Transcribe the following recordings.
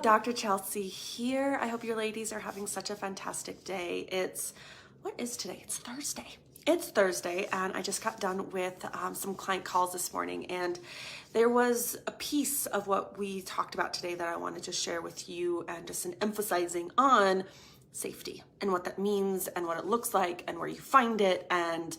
Dr. Chelsea here. I hope your ladies are having such a fantastic day. What is today? It's Thursday. It's Thursday, and I just got done with some client calls this morning, and there was a piece of what we talked about today that I wanted to share with you, and just an emphasizing on safety and what that means and what it looks like and where you find it and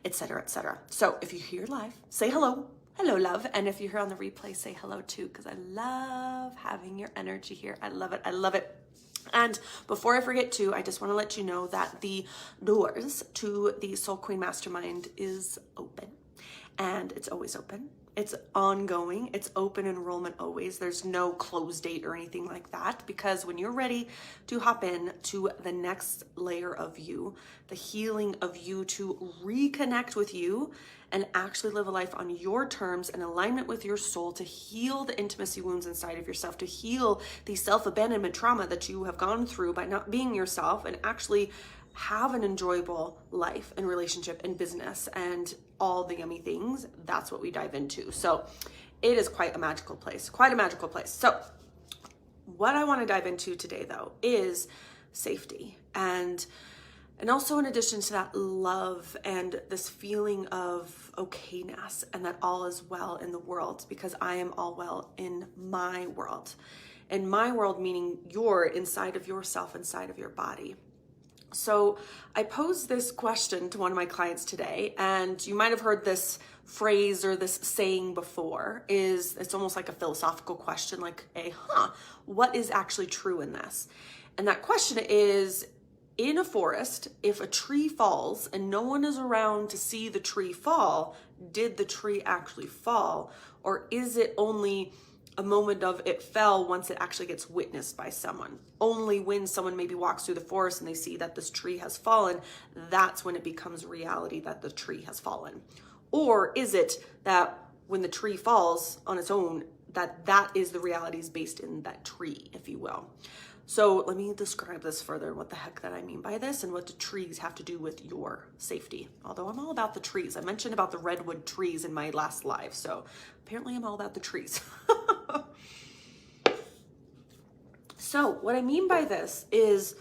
et cetera, et cetera. So if you're here live, say hello. Hello, love. And if you're here on the replay, say hello too, because I love having your energy here. I love it. I love it. And before I forget to, I just want to let you know that the doors to the Soul Queen Mastermind is open, and it's always open. It's ongoing. It's open enrollment always. There's no close date or anything like that, because when you're ready to hop in to the next layer of you, the healing of you, to reconnect with you and actually live a life on your terms in alignment with your soul, to heal the intimacy wounds inside of yourself, to heal the self-abandonment trauma that you have gone through by not being yourself, and actually have an enjoyable life and relationship and business and all the yummy things. That's what we dive into. So it is quite a magical place, quite a magical place. So what I want to dive into today, though, is safety, and also, in addition to that, love and this feeling of okayness, and that all is well in the world, because I am all well in my world. In my world, meaning you're inside of yourself, inside of your body. So I posed this question to one of my clients today, and you might have heard this phrase or this saying before. It's almost like a philosophical question, like what is actually true in this? And that question is, in a forest, if a tree falls and no one is around to see the tree fall, did the tree actually fall? Or is it only a moment of it fell once it actually gets witnessed by someone? Only when someone maybe walks through the forest and they see that this tree has fallen, that's when it becomes reality that the tree has fallen. Or is it that when the tree falls on its own, that is the realities based in that tree, if you will? So let me describe this further, what the heck that I mean by this, and what the trees have to do with your safety. Although I'm all about the trees. I mentioned about the redwood trees in my last live, so apparently I'm all about the trees. So what I mean by this is,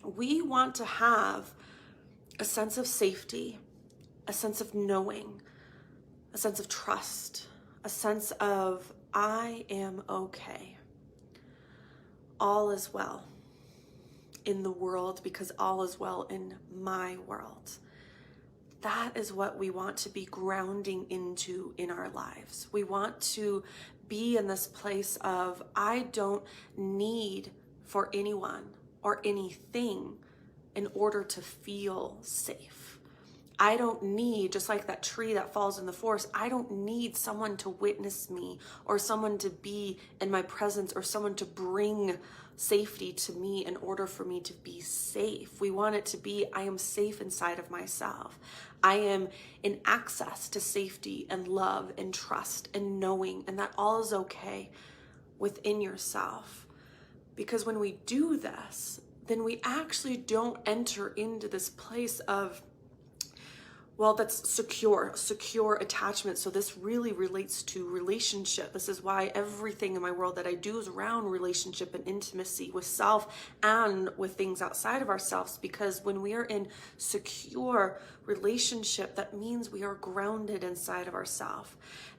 we want to have a sense of safety, a sense of knowing, a sense of trust, a sense of I am okay. All is well in the world, because all is well in my world. That is what we want to be grounding into in our lives. We want to be in this place of, I don't need for anyone or anything in order to feel safe. I don't need, just like that tree that falls in the forest, I don't need someone to witness me, or someone to be in my presence, or someone to bring safety to me in order for me to be safe. We want it to be, I am safe inside of myself. I am in access to safety and love and trust and knowing, and that all is okay within yourself. Because when we do this, then we actually don't enter into this place of, well, that's secure attachment. So this really relates to relationship. This is why everything in my world that I do is around relationship and intimacy with self and with things outside of ourselves. Because when we are in secure relationship, that means we are grounded inside of ourselves.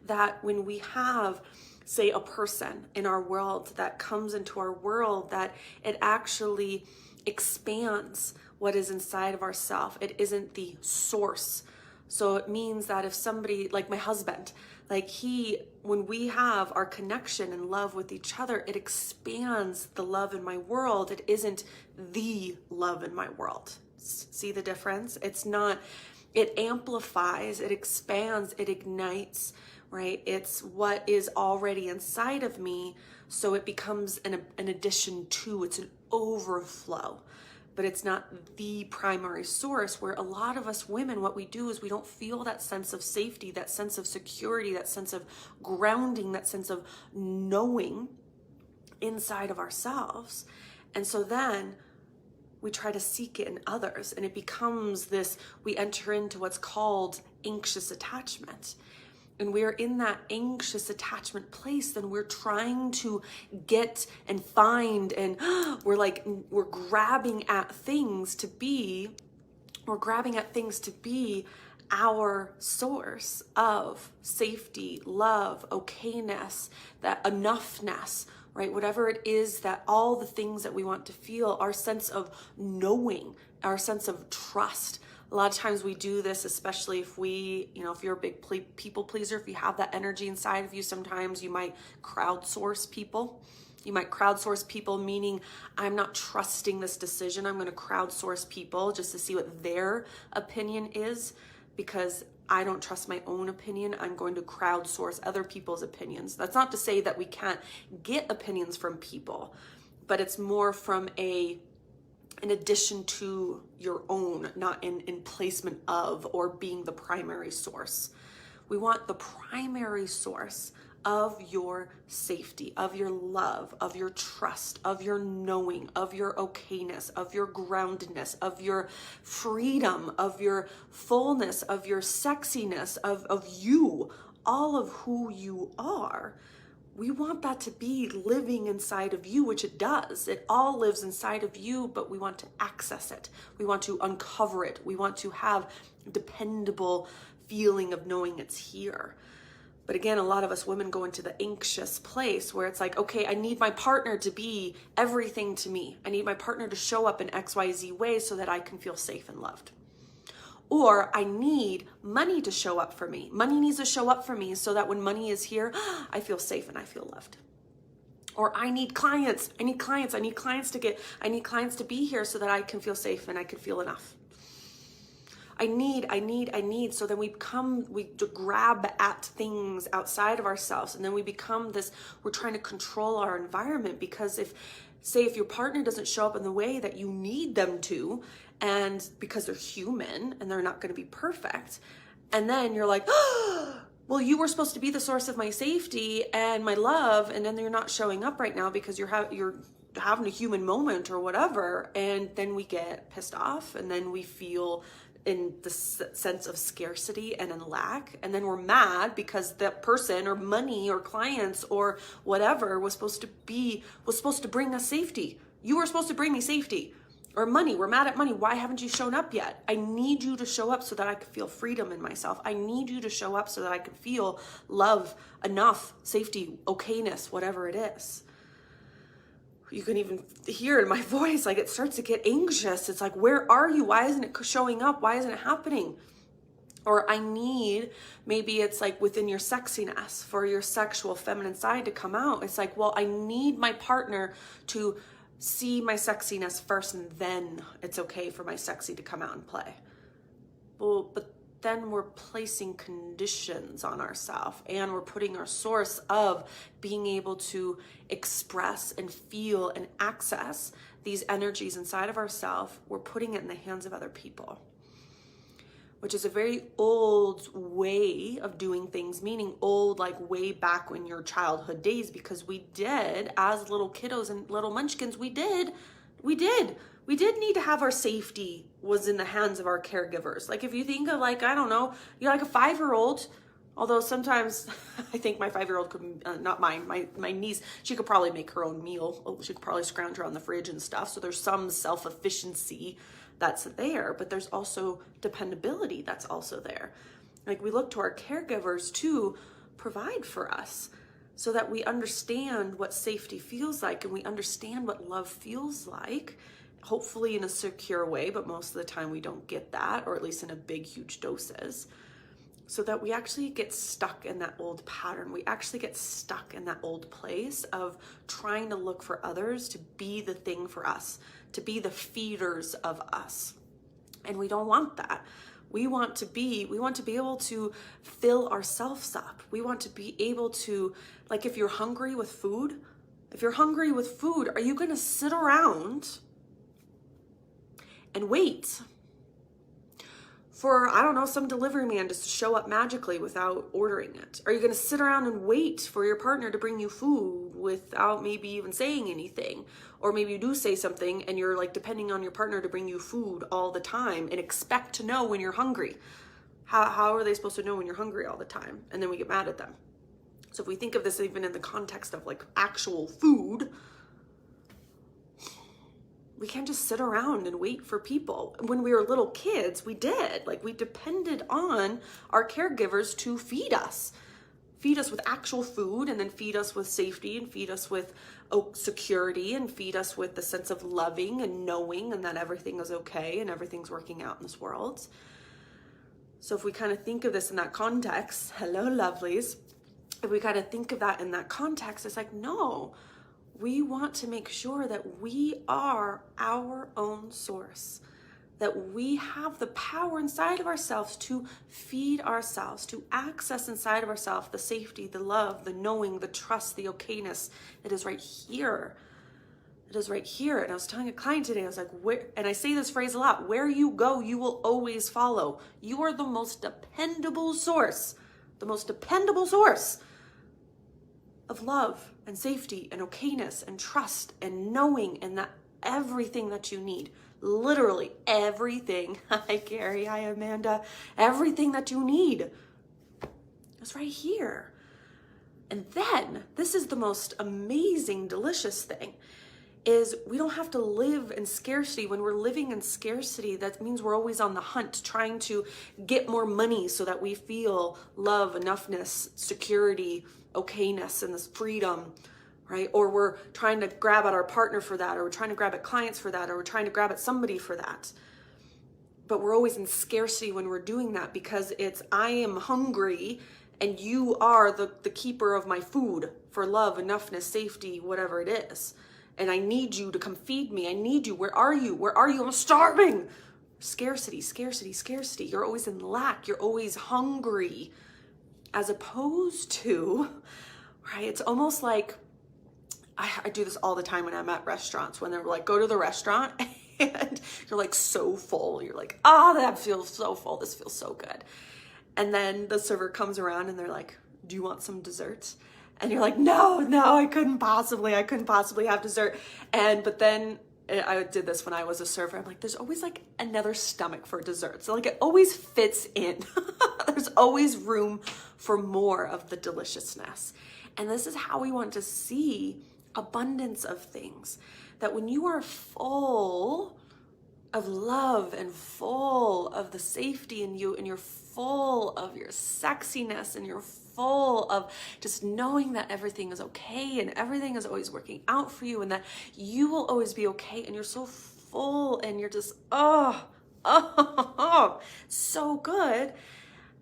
That when we have, say, a person in our world that comes into our world, that it actually expands what is inside of ourselves. It isn't the source. So it means that if somebody, like my husband, when we have our connection and love with each other, it expands the love in my world. It isn't the love in my world. See the difference? It's not, it amplifies, it expands, it ignites, right? It's what is already inside of me. So it becomes an addition to, it's an overflow. But it's not the primary source, where a lot of us women, what we do is we don't feel that sense of safety, that sense of security, that sense of grounding, that sense of knowing inside of ourselves. And so then we try to seek it in others, and it becomes this, we enter into what's called anxious attachment. and we're in that anxious attachment place, then we're trying to get and find, and we're grabbing at things to be, our source of safety, love, okayness, that enoughness, right? Whatever it is, that all the things that we want to feel, our sense of knowing, our sense of trust. A lot of times we do this, especially if if you're a big people pleaser, if you have that energy inside of you, sometimes you might crowdsource people. You might crowdsource people, meaning I'm not trusting this decision. I'm going to crowdsource people just to see what their opinion is, because I don't trust my own opinion. I'm going to crowdsource other people's opinions. That's not to say that we can't get opinions from people, but it's more from in addition to your own, not in placement of or being the primary source. We want the primary source of your safety, of your love, of your trust, of your knowing, of your okayness, of your groundedness, of your freedom, of your fullness, of your sexiness, of you, all of who you are. We want that to be living inside of you, which it does. It all lives inside of you, but we want to access it. We want to uncover it. We want to have a dependable feeling of knowing it's here. But again, a lot of us women go into the anxious place where it's like, okay, I need my partner to be everything to me. I need my partner to show up in XYZ ways so that I can feel safe and loved. Or I need money to show up for me. Money needs to show up for me so that when money is here, I feel safe and I feel loved. Or I need clients. I need clients to be here so that I can feel safe and I can feel enough. I need. So then we grab at things outside of ourselves, and then we become we're trying to control our environment, because if your partner doesn't show up in the way that you need them to, and because they're human and they're not going to be perfect, and then you're like, oh, well, you were supposed to be the source of my safety and my love, and then you're not showing up right now because you're having a human moment or whatever, and then we get pissed off, and then we feel in the sense of scarcity and in lack, and then we're mad because that person or money or clients or whatever was supposed to bring us safety. You were supposed to bring me safety. Or money. We're mad at money. Why haven't you shown up yet? I need you to show up so that I can feel freedom in myself. I need you to show up so that I can feel love, enough, safety, okayness, whatever it is. You can even hear it in my voice, like it starts to get anxious. It's like, where are you? Why isn't it showing up? Why isn't it happening? Or maybe it's like within your sexiness, for your sexual feminine side to come out. It's like, well, I need my partner to see my sexiness first, and then it's okay for my sexy to come out and play. Well, but then we're placing conditions on ourselves, and we're putting our source of being able to express and feel and access these energies inside of ourselves, we're putting it in the hands of other people, which is a very old way of doing things, meaning old, like way back in your childhood days, because we did, as little kiddos and little munchkins, we did need to have our safety was in the hands of our caregivers. Like if you think of like, I don't know, you're like a 5-year-old, although sometimes I think my 5-year-old could, not mine, my niece, she could probably make her own meal. She could probably scrounge around the fridge and stuff. So there's some self-efficiency that's there, but there's also dependability that's also there. Like we look to our caregivers to provide for us so that we understand what safety feels like, and we understand what love feels like, hopefully in a secure way, but most of the time we don't get that, or at least in a big, huge doses, so that we actually get stuck in that old pattern. We actually get stuck in that old place of trying to look for others to be the thing for us, to be the feeders of us. And we don't want that. We want to be able to fill ourselves up. We want to be able to, like if you're hungry with food, are you going to sit around and wait for, I don't know, some delivery man just to show up magically without ordering it? Are you going to sit around and wait for your partner to bring you food without maybe even saying anything? Or maybe you do say something and you're like depending on your partner to bring you food all the time and expect to know when you're hungry. How are they supposed to know when you're hungry all the time? And then we get mad at them. So if we think of this even in the context of like actual food, we can't just sit around and wait for people. When we were little kids, we did. Like, we depended on our caregivers to feed us with actual food, and then feed us with safety, and feed us with security, and feed us with the sense of loving and knowing and that everything is okay and everything's working out in this world. So if we kind of think of this in that context, hello lovelies, if we kind of think of that in that context, it's like, no, we want to make sure that we are our own source, that we have the power inside of ourselves to feed ourselves, to access inside of ourselves the safety, the love, the knowing, the trust, the okayness. It is right here. It is right here. And I was telling a client today, I was like, where, and I say this phrase a lot, where you go, you will always follow. You are the most dependable source of love and safety and okayness and trust and knowing, and that everything that you need, literally everything. Hi Carrie, hi Amanda. Everything that you need is right here. And then this is the most amazing, delicious thing, is we don't have to live in scarcity. When we're living in scarcity, that means we're always on the hunt, trying to get more money so that we feel love, enoughness, security, okayness, and this freedom, right? Or we're trying to grab at our partner for that, or we're trying to grab at clients for that, or we're trying to grab at somebody for that. But we're always in scarcity when we're doing that, because it's, I am hungry and you are the keeper of my food for love, enoughness, safety, whatever it is. And I need you to come feed me. I need you. Where are you? Where are you? I'm starving. Scarcity, scarcity, scarcity. You're always in lack. You're always hungry. As opposed to, right, it's almost like, I do this all the time when I'm at restaurants, when they're like, go to the restaurant and you're like so full. You're like, oh, that feels so full. This feels so good. And then the server comes around and they're like, do you want some dessert? And you're like, no, I couldn't possibly have dessert. But then I did this when I was a server. I'm like, there's always like another stomach for dessert. So like it always fits in. There's always room for more of the deliciousness. And this is how we want to see abundance of things. That when you are full of love and full of the safety in you, and you're full of your sexiness, and you're full of just knowing that everything is okay and everything is always working out for you, and that you will always be okay, and you're so full and you're just, so good.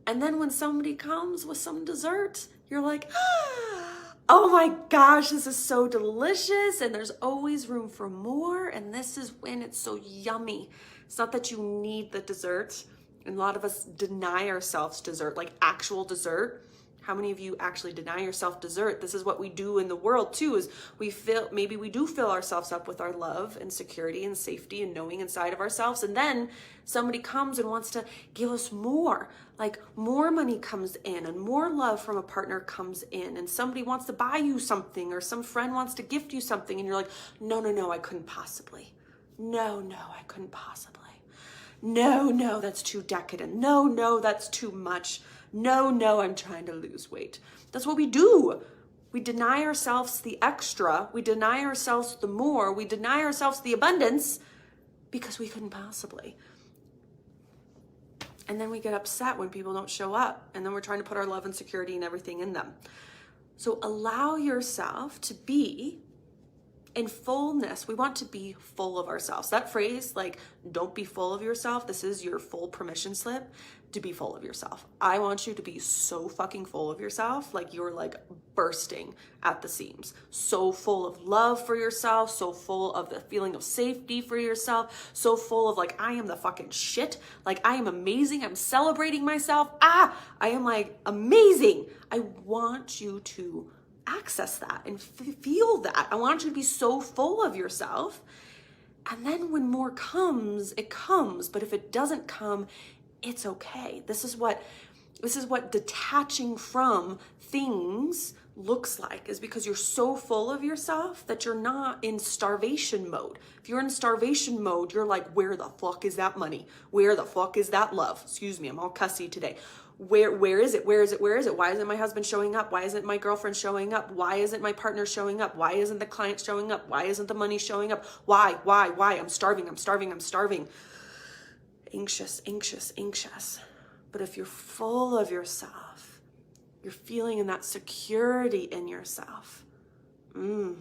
And then when somebody comes with some dessert, you're like, oh my gosh, this is so delicious, and there's always room for more. And this is when it's so yummy. It's not that you need the dessert, and a lot of us deny ourselves dessert, like actual dessert. How many of you actually deny yourself dessert? This is what we do in the world too, is maybe we do fill ourselves up with our love and security and safety and knowing inside of ourselves. And then somebody comes and wants to give us more, like more money comes in and more love from a partner comes in, and somebody wants to buy you something, or some friend wants to gift you something. And you're like, no, I couldn't possibly. No, I couldn't possibly. No, that's too decadent. No, that's too much. No, I'm trying to lose weight. That's what we do. We deny ourselves the extra. We deny ourselves the more. We deny ourselves the abundance because we couldn't possibly. And then we get upset when people don't show up. And then we're trying to put our love and security and everything in them. So allow yourself to be in fullness. We want to be full of ourselves. That phrase, like, don't be full of yourself. This is your full permission slip to be full of yourself. I want you to be so fucking full of yourself, like you're like bursting at the seams. So full of love for yourself, so full of the feeling of safety for yourself, so full of like, I am the fucking shit. Like, I am amazing. I'm celebrating myself. I am like amazing. I want you to access that and feel that. I want you to be so full of yourself. And then when more comes, it comes. But if it doesn't come, it's okay. This is what detaching from things looks like is because you're so full of yourself that you're not in starvation mode. If you're in starvation mode, you're like, where the fuck is that money? Where the fuck is that love? Excuse me, I'm all cussy today. Where is it? Where is it? Where is it? Why isn't my husband showing up? Why isn't my girlfriend showing up? Why isn't my partner showing up? Why isn't the client showing up? Why isn't the money showing up? Why? I'm starving, I'm starving, I'm starving. Anxious, anxious, anxious. But if you're full of yourself, you're feeling in that security in yourself, then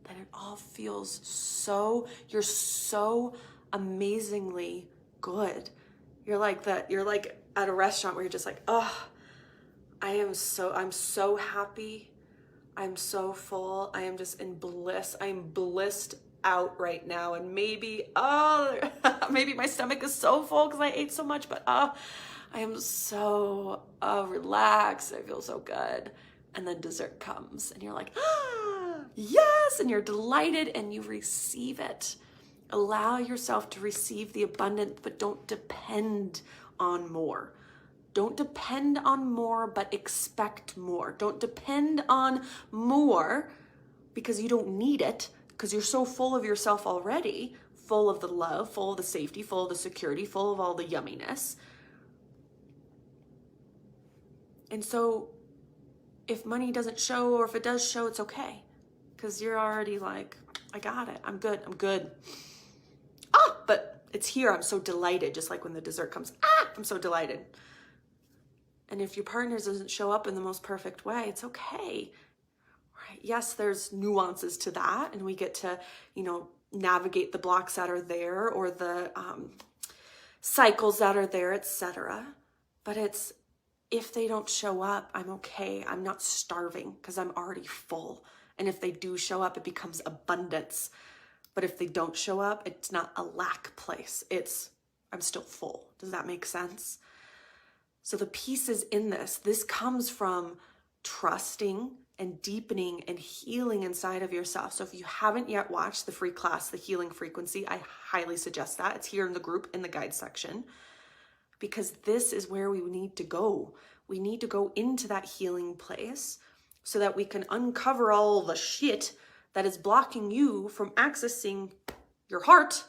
it all feels so, you're so amazingly good. You're like at a restaurant where you're just like, oh, I'm so happy. I'm so full. I am just in bliss. I'm blissed out right now. And maybe, maybe my stomach is so full because I ate so much, but I am so relaxed. I feel so good. And then dessert comes and you're like, yes, and you're delighted and you receive it. Allow yourself to receive the abundance, but don't depend on more. Don't depend on more, but expect more. Don't depend on more because you don't need it, because you're so full of yourself already, full of the love, full of the safety, full of the security, full of all the yumminess. And so if money doesn't show, or if it does show, it's okay, because you're already like, I got it. I'm good. I'm good. But it's here. I'm so delighted. Just like when the dessert comes, I'm so delighted. And if your partner doesn't show up in the most perfect way, it's okay. Right? Yes, there's nuances to that, and we get to, navigate the blocks that are there, or the cycles that are there, etc. But it's, if they don't show up, I'm okay. I'm not starving because I'm already full. And if they do show up, it becomes abundance. But if they don't show up, it's not a lack place. It's, I'm still full. Does that make sense? So the pieces in this comes from trusting and deepening and healing inside of yourself. So if you haven't yet watched the free class, The Healing Frequency, I highly suggest that. It's here in the group in the guide section, because this is where we need to go. We need to go into that healing place so that we can uncover all the shit that is blocking you from accessing your heart,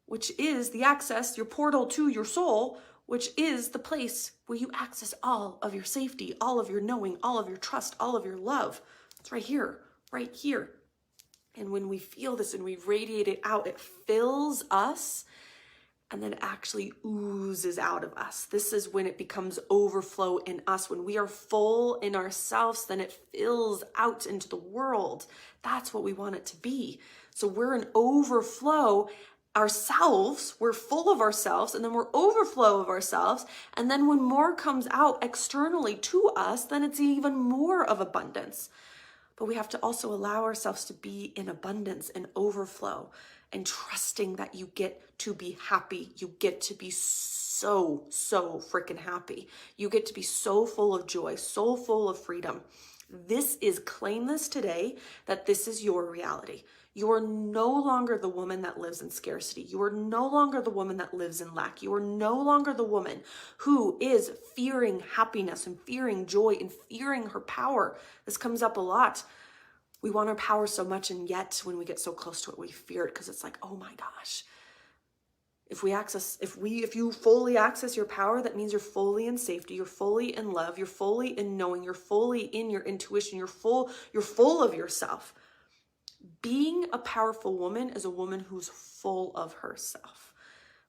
which is the access, your portal to your soul, which is the place where you access all of your safety, all of your knowing, all of your trust, all of your love. It's right here, right here. And when we feel this and we radiate it out, it fills us and then actually oozes out of us. This is when it becomes overflow in us. When we are full in ourselves, then it fills out into the world. That's what we want it to be. So we're an overflow ourselves, we're full of ourselves, and then we're overflow of ourselves. And then when more comes out externally to us, then it's even more of abundance. But we have to also allow ourselves to be in abundance and overflow, and trusting that you get to be happy. You get to be so freaking happy. You get to be so full of joy, so full of freedom. This is, claim this today, that this is your reality. You are no longer the woman that lives in scarcity. You are no longer the woman that lives in lack. You are no longer the woman who is fearing happiness and fearing joy and fearing her power. This comes up a lot. We want our power so much, and yet when we get so close to it, we fear it, because it's like, oh my gosh. If you fully access your power, that means you're fully in safety, you're fully in love, you're fully in knowing, you're fully in your intuition, you're full of yourself. Being a powerful woman is a woman who's full of herself.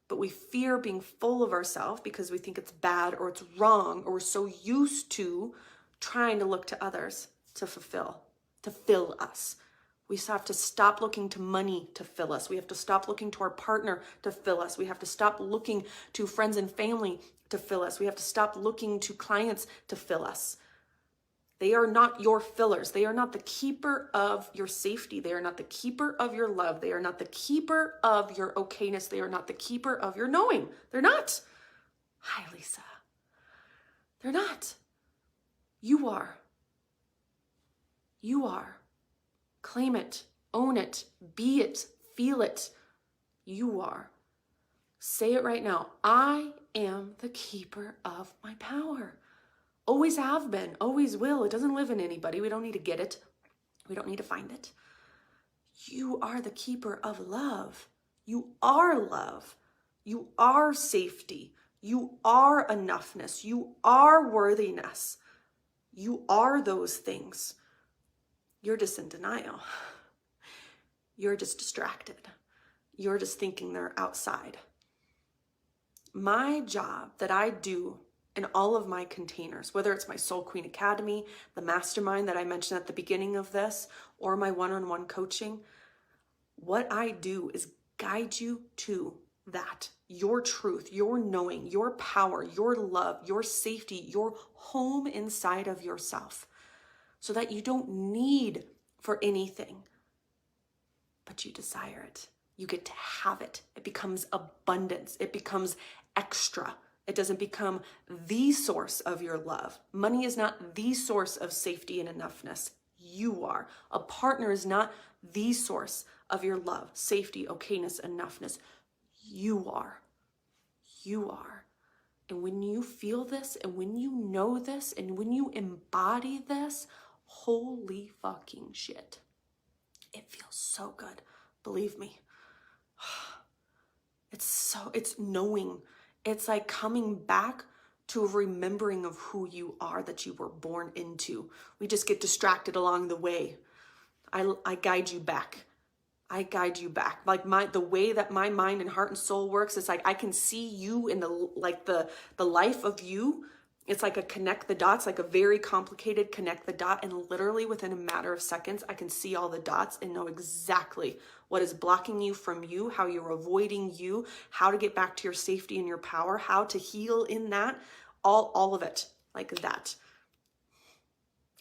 But we fear being full of ourselves because we think it's bad or it's wrong, or we're so used to trying to look to others to fill us. We have to stop looking to money to fill us. We have to stop looking to our partner to fill us. We have to stop looking to friends and family to fill us. We have to stop looking to clients to fill us. They are not your fillers. They are not the keeper of your safety. They are not the keeper of your love. They are not the keeper of your okayness. They are not the keeper of your knowing. They're not. Hi, Lisa. They're not. You are. You are. Claim it, own it, be it, feel it. You are. Say it right now. I am the keeper of my power. Always have been, always will. It doesn't live in anybody. We don't need to get it. We don't need to find it. You are the keeper of love. You are love. You are safety. You are enoughness. You are worthiness. You are those things. You're just in denial. You're just distracted. You're just thinking they're outside. My job that I do in all of my containers, whether it's my Soul Queen Academy, the mastermind that I mentioned at the beginning of this, or my one-on-one coaching, what I do is guide you to that, your truth, your knowing, your power, your love, your safety, your home inside of yourself, so that you don't need for anything, but you desire it. You get to have it. It becomes abundance. It becomes extra. It doesn't become the source of your love. Money is not the source of safety and enoughness. You are. A partner is not the source of your love, safety, okayness, enoughness. You are. You are. And when you feel this, and when you know this, and when you embody this, holy fucking shit. It feels so good. Believe me. It's knowing. It's like coming back to a remembering of who you are, that you were born into. We just get distracted along the way. I guide you back. I guide you back. Like the way that my mind and heart and soul works, it's like I can see you in the life of you. It's like a connect the dots, like a very complicated connect the dot. And literally within a matter of seconds, I can see all the dots and know exactly what is blocking you from you, how you're avoiding you, how to get back to your safety and your power, how to heal in that, all of it like that.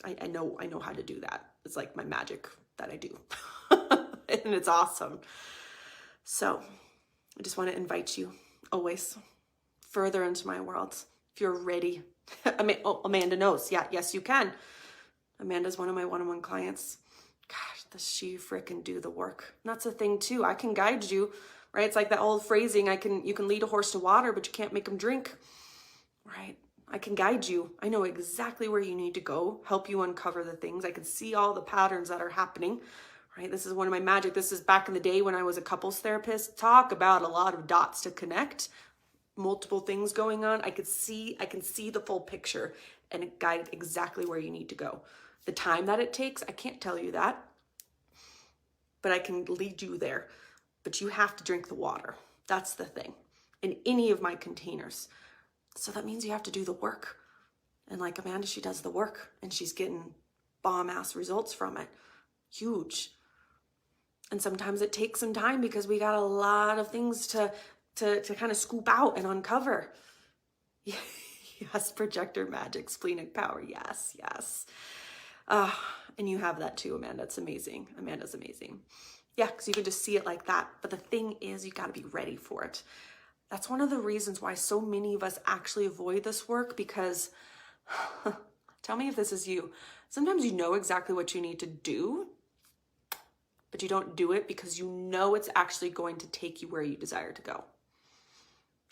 I know how to do that. It's like my magic that I do. And it's awesome. So I just want to invite you always further into my world. If you're ready. Amanda knows. Yeah, yes, you can. Amanda's one of my one-on-one clients. Gosh, does she frickin' do the work? And that's the thing too. I can guide you, right? It's like that old phrasing, you can lead a horse to water, but you can't make him drink, right? I can guide you. I know exactly where you need to go, help you uncover the things. I can see all the patterns that are happening, right? This is one of my magic. This is back in the day when I was a couples therapist. Talk about a lot of dots to connect. Multiple things going on. I can see the full picture and guide exactly where you need to go. The time that it takes, I can't tell you that, but I can lead you there. But you have to drink the water. That's the thing in any of my containers. So that means you have to do the work. And like Amanda, she does the work and she's getting bomb ass results from it. Huge. And sometimes it takes some time because we got a lot of things to kind of scoop out and uncover. Yes, projector magic, splenic power. Yes, yes. And you have that too, Amanda. It's amazing. Amanda's amazing. Yeah, because you can just see it like that. But the thing is, you got to be ready for it. That's one of the reasons why so many of us actually avoid this work, because tell me if this is you. Sometimes you know exactly what you need to do, but you don't do it because you know it's actually going to take you where you desire to go.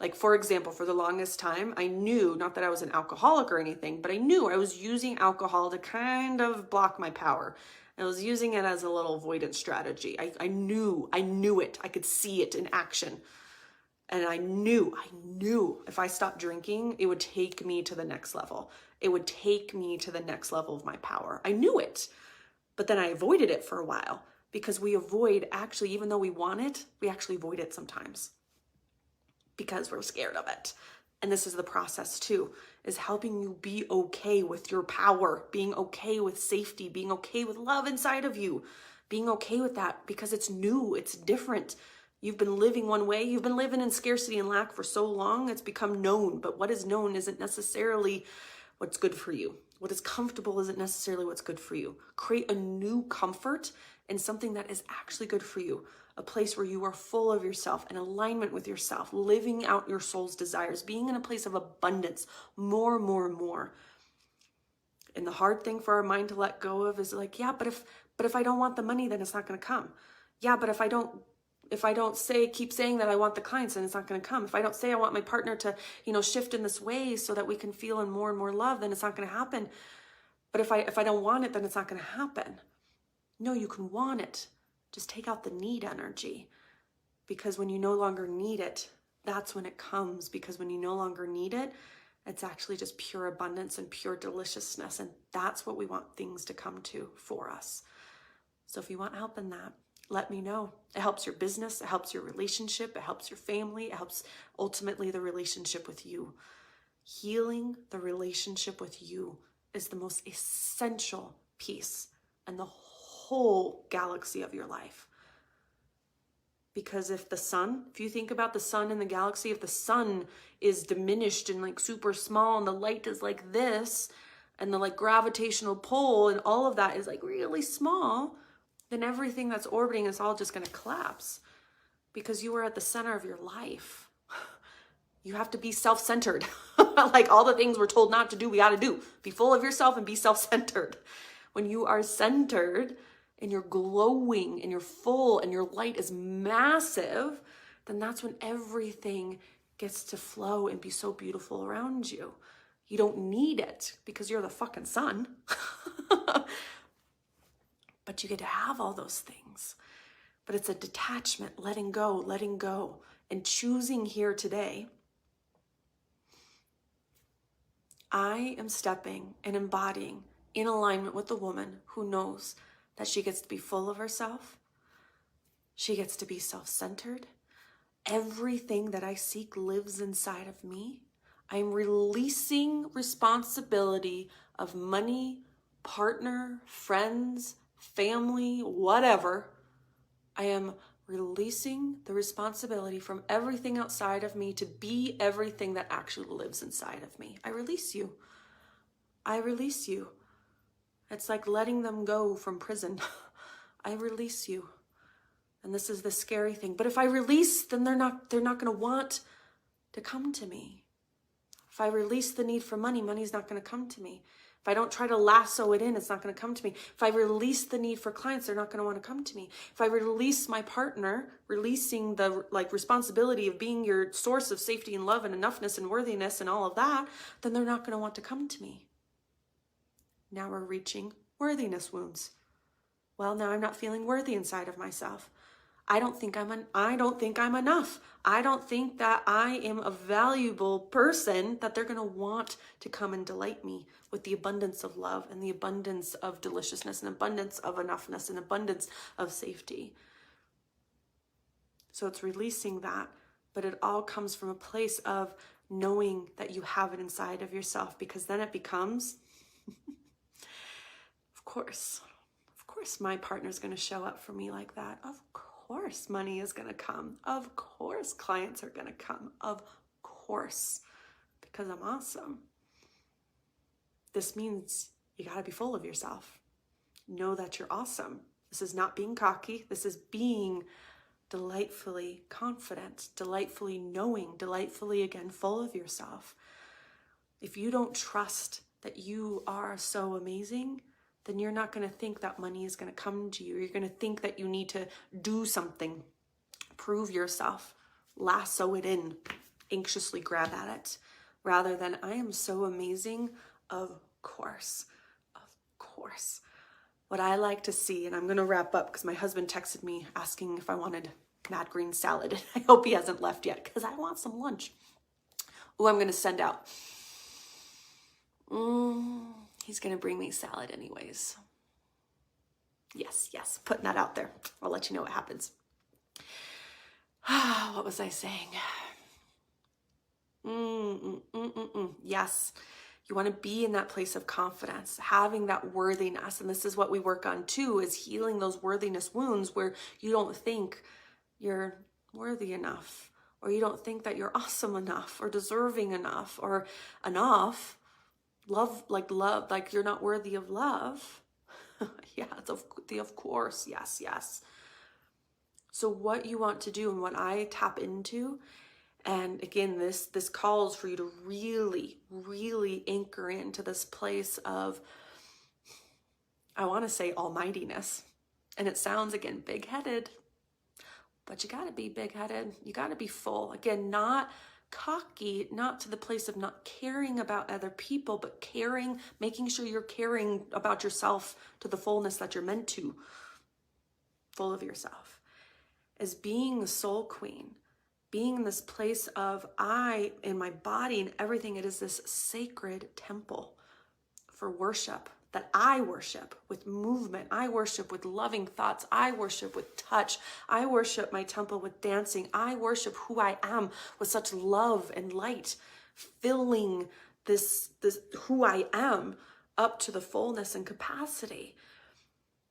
Like, for example, for the longest time, I knew, not that I was an alcoholic or anything, but I knew I was using alcohol to kind of block my power. I was using it as a little avoidance strategy. I knew it. I could see it in action. And I knew if I stopped drinking, it would take me to the next level. It would take me to the next level of my power. I knew it, but then I avoided it for a while, because we avoid, actually, even though we want it, we actually avoid it sometimes because we're scared of it. And this is the process too, is helping you be okay with your power, being okay with safety, being okay with love inside of you, being okay with that because it's new, it's different. You've been living one way, you've been living in scarcity and lack for so long, it's become known, but what is known isn't necessarily what's good for you. What is comfortable isn't necessarily what's good for you. Create a new comfort in something that is actually good for you. A place where you are full of yourself, in alignment with yourself, living out your soul's desires, being in a place of abundance, more. And the hard thing for our mind to let go of is like, yeah, but if I don't want the money, then it's not going to come. Yeah, but if I don't If I don't keep saying that I want the clients, then it's not going to come. If I don't say I want my partner to, shift in this way so that we can feel in more and more love, then it's not going to happen. But if I don't want it, then it's not going to happen. No, you can want it. Just take out the need energy. Because when you no longer need it, that's when it comes. Because when you no longer need it, it's actually just pure abundance and pure deliciousness. And that's what we want things to come to for us. So if you want help in that, let me know. It helps your business. It helps your relationship. It helps your family. It helps ultimately the relationship with you. Healing the relationship with you is the most essential piece in the whole galaxy of your life. Because if you think about the sun in the galaxy, if the sun is diminished and like super small and the light is like this and the like gravitational pull and all of that is like really small, then everything that's orbiting is all just going to collapse because you are at the center of your life. You have to be self-centered. Like all the things we're told not to do, we got to do. Be full of yourself and be self-centered. When you are centered and you're glowing and you're full and your light is massive, then that's when everything gets to flow and be so beautiful around you. You don't need it because you're the fucking sun. But you get to have all those things. But it's a detachment, letting go, and choosing here today. I am stepping and embodying in alignment with the woman who knows that she gets to be full of herself. She gets to be self-centered. Everything that I seek lives inside of me. I'm releasing responsibility of money, partner, friends, family, whatever. I am releasing the responsibility from everything outside of me to be everything that actually lives inside of me. I release you. I release you. It's like letting them go from prison. I release you. And this is the scary thing. But if I release, then they're not going to want to come to me. If I release the need for money, money's not going to come to me. If I don't try to lasso it in, it's not going to come to me. If I release the need for clients, they're not going to want to come to me. If I release my partner, releasing the responsibility of being your source of safety and love and enoughness and worthiness and all of that, then they're not going to want to come to me. Now we're reaching worthiness wounds. Well, now I'm not feeling worthy inside of myself. I don't think I'm enough. I don't think that I am a valuable person that they're going to want to come and delight me with the abundance of love and the abundance of deliciousness and abundance of enoughness and abundance of safety. So it's releasing that, but it all comes from a place of knowing that you have it inside of yourself, because then it becomes, of course my partner's going to show up for me like that. Of course money is going to come. Of course clients are going to come. Of course, because I'm awesome. This means you got to be full of yourself. Know that you're awesome. This is not being cocky. This is being delightfully confident, delightfully knowing, delightfully, again, full of yourself. If you don't trust that you are so amazing, then you're not going to think that money is going to come to you. You're going to think that you need to do something, prove yourself, lasso it in, anxiously grab at it, rather than I am so amazing, of course. What I like to see, and I'm going to wrap up because my husband texted me asking if I wanted mad green salad. I hope he hasn't left yet because I want some lunch. Oh, I'm going to send out. He's going to bring me salad anyways. Yes, putting that out there. I'll let you know what happens. What was I saying? Yes, you want to be in that place of confidence, having that worthiness. And this is what we work on too, is healing those worthiness wounds where you don't think you're worthy enough, or you don't think that you're awesome enough or deserving enough or enough. Love, like you're not worthy of love. Yeah, it's of course, yes. So what you want to do and what I tap into, and again, this calls for you to really, really anchor into this place of, I want to say almightiness. And it sounds, again, big-headed. but you got to be big-headed. You got to be full. Again, not cocky, not to the place of not caring about other people, but caring, making sure you're caring about yourself to the fullness that you're meant to, full of yourself. As being the soul queen, being in this place of I, in my body and everything, it is this sacred temple for worship, that I worship with movement. I worship with loving thoughts. I worship with touch. I worship my temple with dancing. I worship who I am with such love and light, filling this who I am up to the fullness and capacity.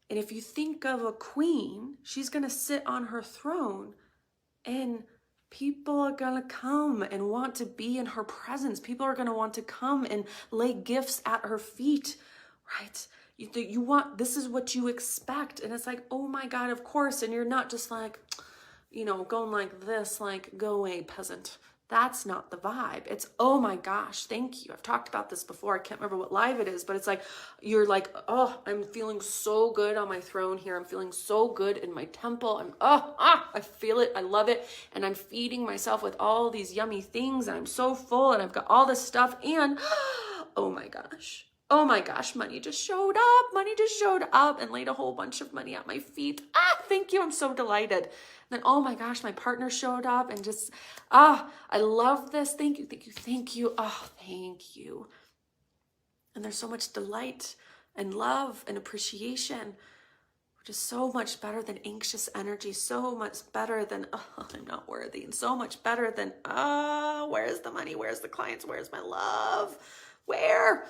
And if you think of a queen, she's going to sit on her throne, and people are going to come and want to be in her presence. People are going to want to come and lay gifts at her feet. Right? You want, this is what you expect. And it's like, oh my God, of course. And you're not just like, going like this, like, go away, peasant. That's not the vibe. It's, oh my gosh, thank you. I've talked about this before. I can't remember what live it is, but it's like, you're like, oh, I'm feeling so good on my throne here. I'm feeling so good in my temple. I feel it. I love it. And I'm feeding myself with all these yummy things. And I'm so full and I've got all this stuff. And oh my gosh. Oh my gosh, money just showed up. Money just showed up and laid a whole bunch of money at my feet. Thank you. I'm so delighted. And then, oh my gosh, my partner showed up and just, I love this. Thank you, thank you, thank you. Oh, thank you. And there's so much delight and love and appreciation, which is so much better than anxious energy, so much better than, I'm not worthy, and so much better than, where's the money? Where's the clients? Where's my love? Where?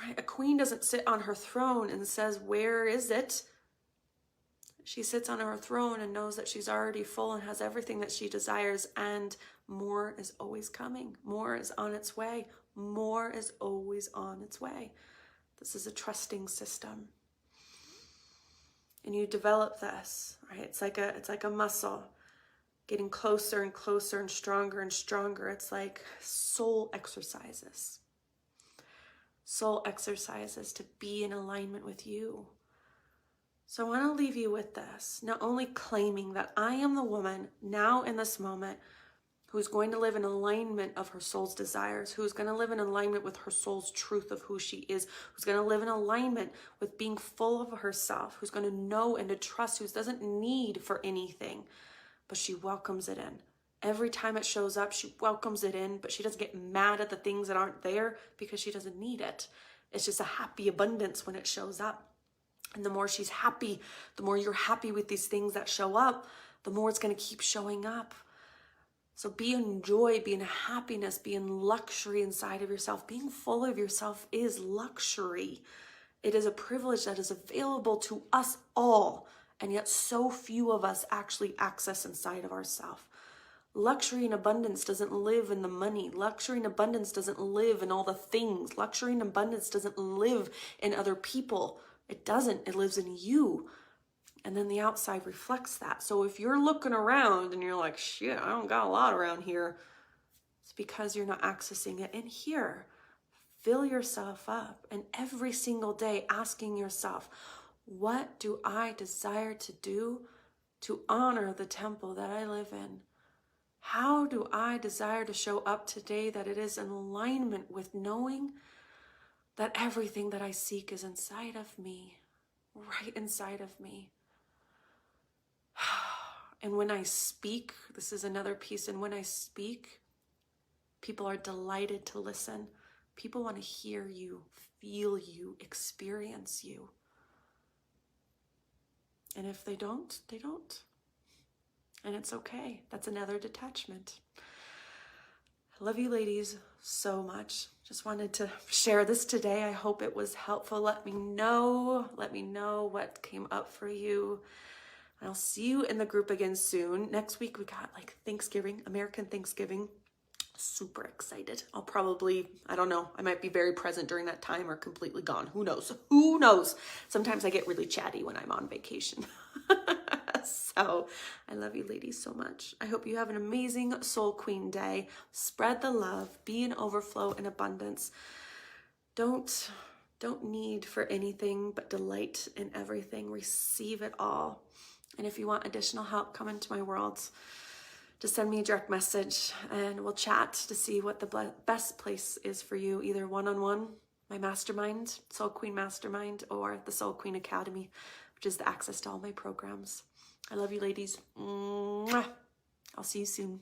Right? A queen doesn't sit on her throne and says, where is it? She sits on her throne and knows that she's already full and has everything that she desires, and more is always coming. More is on its way. More is always on its way. This is a trusting system. And you develop this, right? It's like a muscle getting closer and closer and stronger and stronger. It's like soul exercises. Soul exercises to be in alignment with you. So I want to leave you with this, not only claiming that I am the woman now in this moment who's going to live in alignment of her soul's desires, who's going to live in alignment with her soul's truth of who she is, who's going to live in alignment with being full of herself, who's going to know and to trust, who doesn't need for anything, but she welcomes it in. Every time it shows up, she welcomes it in, but she doesn't get mad at the things that aren't there because she doesn't need it. It's just a happy abundance when it shows up. And the more she's happy, the more you're happy with these things that show up, the more it's going to keep showing up. So be in joy, be in happiness, be in luxury inside of yourself. Being full of yourself is luxury. It is a privilege that is available to us all, and yet so few of us actually access inside of ourselves. Luxury and abundance doesn't live in the money. Luxury and abundance doesn't live in all the things. Luxury and abundance doesn't live in other people. It doesn't. It lives in you. And then the outside reflects that. So if you're looking around and you're like, shit, I don't got a lot around here, it's because you're not accessing it in here. Fill yourself up. And every single day asking yourself, what do I desire to do to honor the temple that I live in? How do I desire to show up today that it is in alignment with knowing that everything that I seek is inside of me, right inside of me? And when I speak, this is another piece, and when I speak, people are delighted to listen. People want to hear you, feel you, experience you. And if they don't, they don't. And it's okay. That's another detachment. I love you ladies so much. Just wanted to share this today. I hope it was helpful. Let me know what came up for you. And I'll see you in the group again soon. Next week we got like Thanksgiving, American Thanksgiving. Super excited. I'll probably, I don't know, I might be very present during that time or completely gone. Who knows? Who knows? Sometimes I get really chatty when I'm on vacation. So I love you ladies so much. I hope you have an amazing Soul Queen day. Spread the love, be in overflow and abundance. Don't need for anything but delight in everything. Receive it all. And if you want additional help come into my world, just send me a direct message and we'll chat to see what the best place is for you, either one-on-one, my mastermind, Soul Queen Mastermind, or the Soul Queen Academy, which is the access to all my programs. I love you, ladies. Mwah. I'll see you soon.